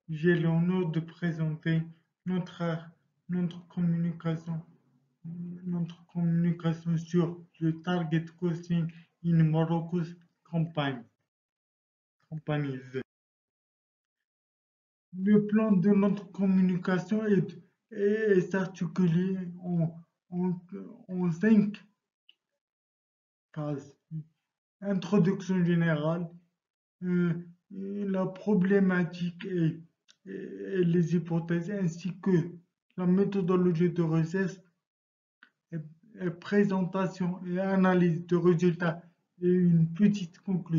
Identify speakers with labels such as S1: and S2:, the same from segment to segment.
S1: J'ai l'honneur de présenter notre, notre communication, notre communication sur le target costing in Morocco's companies. Le plan de notre communication est articulé en, en 5 phases. Introduction générale, euh, la problématique et les hypothèses ainsi que la méthodologie de recherche et, et présentation et analyse de résultats et une petite conclusion.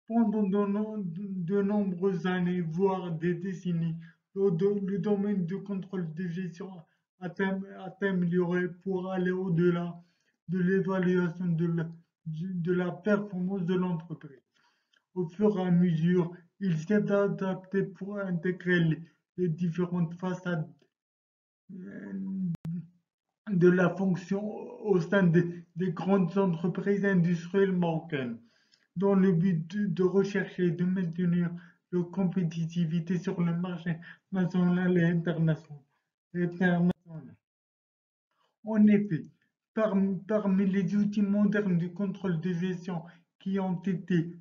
S1: Pendant de nombreuses années, voire des décennies, le domaine de contrôle de gestion a amélioré pour aller au-delà de l'évaluation de la performance de l'entreprise. Au fur et à mesure, il s'est adapté pour intégrer les différentes façades de la fonction au sein des grandes entreprises industrielles marocaines, dans le but de rechercher et de maintenir leur compétitivité sur le marché national et international. En effet, parmi les outils modernes de contrôle de gestion qui ont été,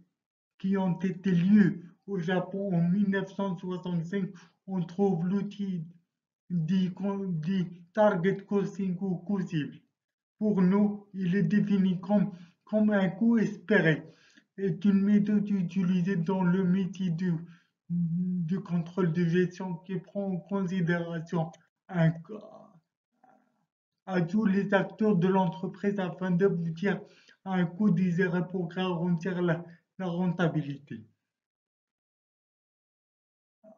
S1: qui ont été lieux au Japon en 1965, on trouve l'outil dit target costing ou coût cible. Pour nous, il est défini comme un coût espéré. Est une méthode utilisée dans le métier du contrôle de gestion qui prend en considération un, à tous les acteurs de l'entreprise afin d'aboutir à un coût désiré pour garantir la rentabilité.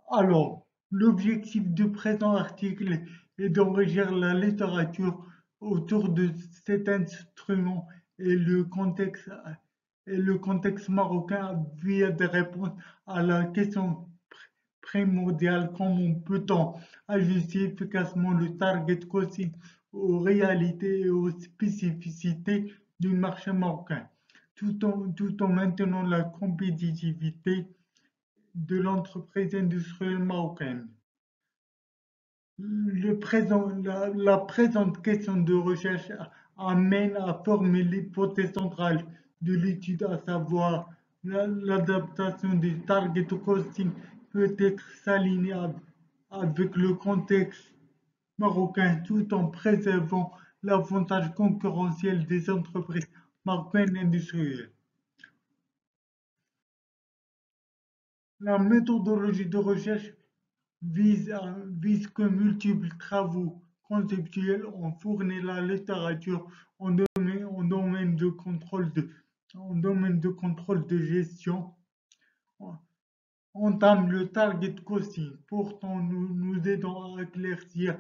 S1: Alors, l'objectif du présent article est d'enrichir la littérature autour de cet instrument et le contexte marocain via des réponses à la question primordiale: comment peut-on ajuster efficacement le target costing aux réalités et aux spécificités du marché marocain, tout en maintenant la compétitivité de l'entreprise industrielle marocaine. La présente question de recherche amène à former l'hypothèse centrale de l'étude, à savoir l'adaptation des target costing peut être s'aligner avec le contexte marocain tout en préservant l'avantage concurrentiel des entreprises marocaines industrielles. La méthodologie de recherche vise que multiples travaux conceptuels ont fourni la littérature en domaine de contrôle de gestion, entame le target costing. Pourtant, nous aidons à éclaircir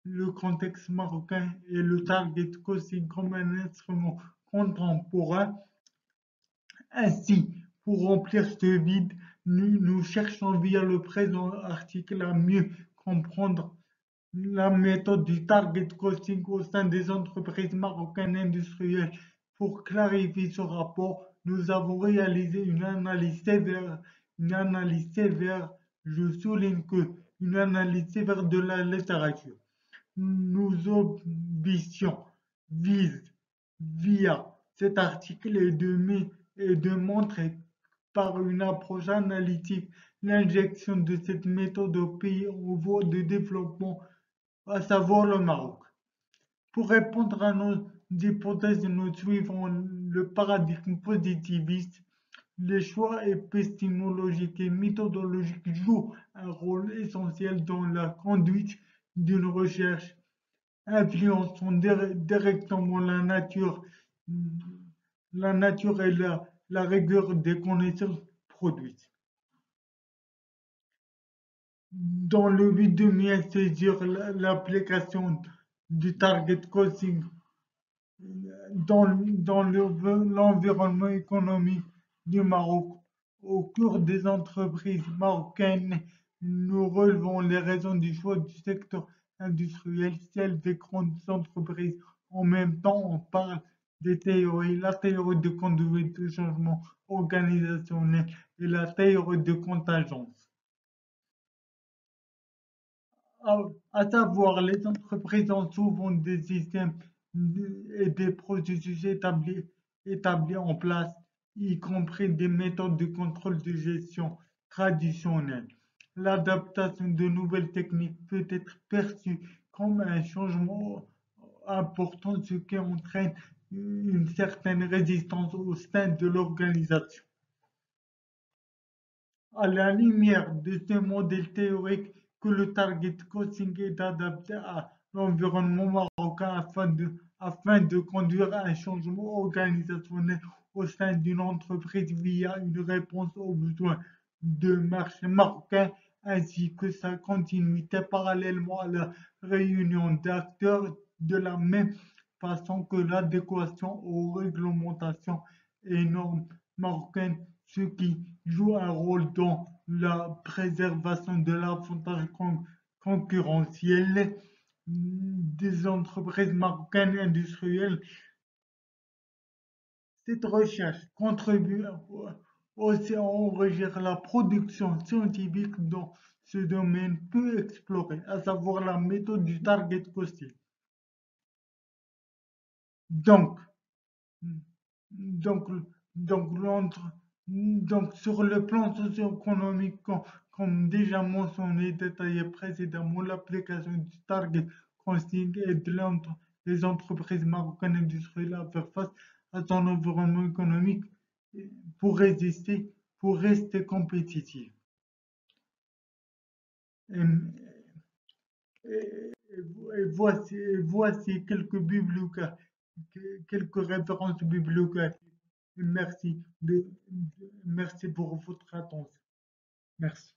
S1: le contexte marocain et le target costing comme un instrument contemporain. Ainsi, pour remplir ce vide, nous cherchons via le présent article à mieux comprendre la méthode du target costing au sein des entreprises marocaines industrielles. Pour clarifier ce rapport, nous avons réalisé une analyse sévère, je souligne que une analyse sévère de la littérature. Nos ambitions visent, via cet article, et de montrer par une approche analytique l'injection de cette méthode au pays en voie de développement, à savoir le Maroc. Pour répondre à nos hypothèses, nous suivons le paradigme positiviste. Les choix épistémologiques et méthodologiques jouent un rôle essentiel dans la conduite d'une recherche, influençant directement la nature et la rigueur des connaissances produites. Dans le but de mieux saisir l'application du target costing dans l'environnement économique du Maroc, au cours des entreprises marocaines, nous relevons les raisons du choix du secteur industriel, celle des grandes entreprises. En même temps, on parle des théories, la théorie de conduite de changement organisationnel et la théorie de contingence. À savoir, les entreprises ont souvent des systèmes et des processus établis en place, y compris des méthodes de contrôle de gestion traditionnelles. L'adaptation de nouvelles techniques peut être perçue comme un changement important, ce qui entraîne une certaine résistance au sein de l'organisation. À la lumière de ce modèle théorique que le target coaching est adapté à l'environnement marocain afin de conduire à un changement organisationnel au sein d'une entreprise via une réponse aux besoins de marché marocain ainsi que sa continuité parallèlement à la réunion d'acteurs de la même façon que l'adéquation aux réglementations et normes marocaines, ce qui joue un rôle dans la préservation de l'avantage concurrentiel des entreprises marocaines industrielles. Cette recherche contribue aussi à enrichir la production scientifique dans ce domaine peu exploré, à savoir la méthode du target costing. Donc, Donc, donc, donc, sur le plan socio-économique, comme déjà mentionné, détaillé précédemment, l'application du target costing aide les entreprises marocaines industrielles à faire face à son environnement économique pour résister, pour rester compétitives. Et, voici quelques références bibliographiques. Merci, merci pour votre attention. Merci.